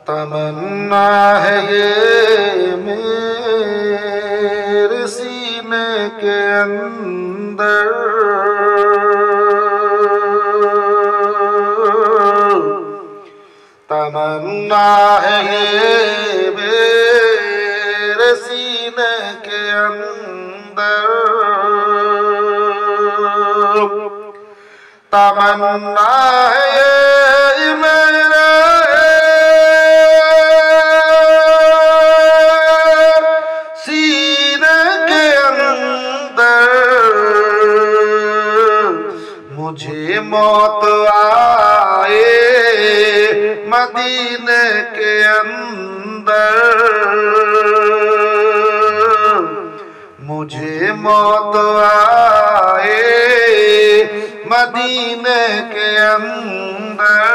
तमन्ना है ये मेरे सीने के अंदर, तमन्ना है ये मेरे सीने के अंदर, तमन्ना है ये मेरे सीने के अंदर। मुझे मौत आए मदीने के अंदर, मुझे मौत आए मदीने के अंदर।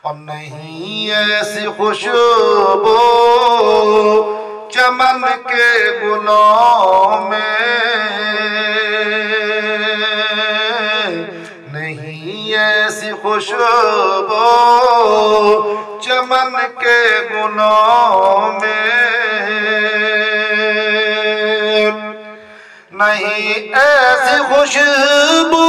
और नहीं ऐसी खुशबू चमन के गुलों में, नहीं ऐसी खुशबू चमन के गुलों में, नहीं ऐसी खुशबू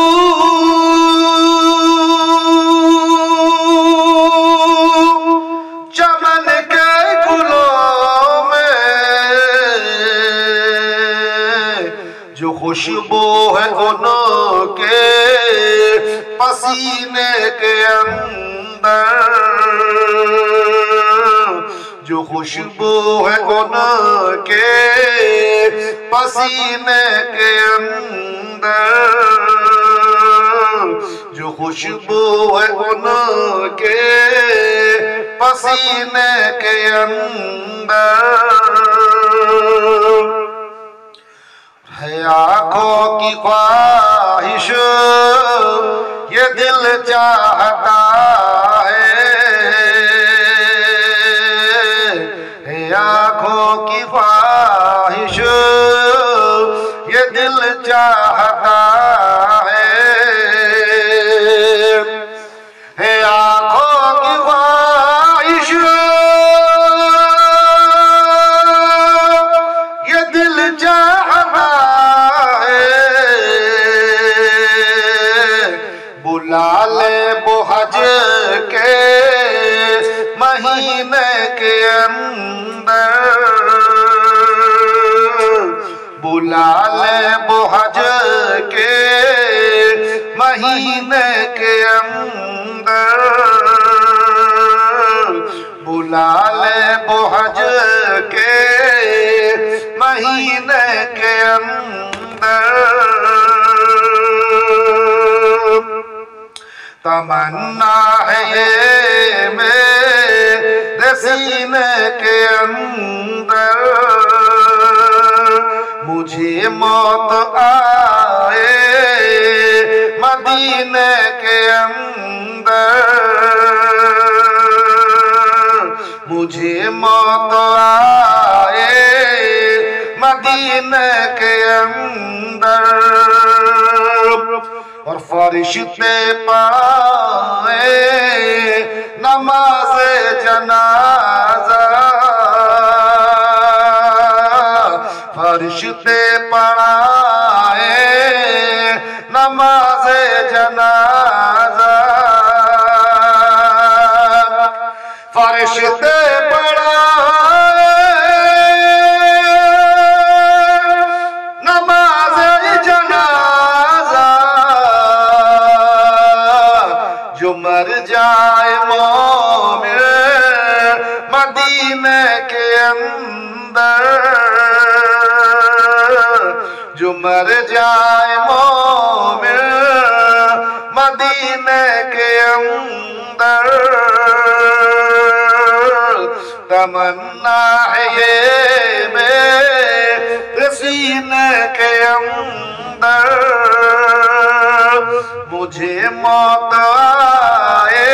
चमन के गुलों में, जो खुशबू है उनके पसीने के अंदर, जो खुशबू है उनके पसीने के अंदर, जो खुशबू है उनके पसीने के अंदर। है आँखों की ख्वाहिश ये दिल चाहता है आँखों की ख्वाहिश ये दिल चाहता है आँखों की ख्वाहिश ये दिल चाहता है। बुला ले वो हज के महीने के अंदर, बुला ले वो हज के महीने के अंदर, बुला ले वो हज के महीने के अंदर। तमन्ना है ये मेरे सीने के अंदर, मुझे मौत आए मदीने के अंदर, मुझे मौत आए मदीने के अंदर। और फरिश्ते पाए नमाज जनाजा, फरिश्ते पढ़ाए नमाज जनाजा, फरिश्ते पढ़ाए नमाज जनाजा। जो मर जाए मोमिन मदीने के अंदर, जो मर जाए मोमिन मदीने के अंदर, तमन्ना है ये मेरे सीने के अंदर, मुझे मौत आए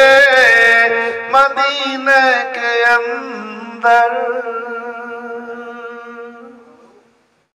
मदीने के अंदर।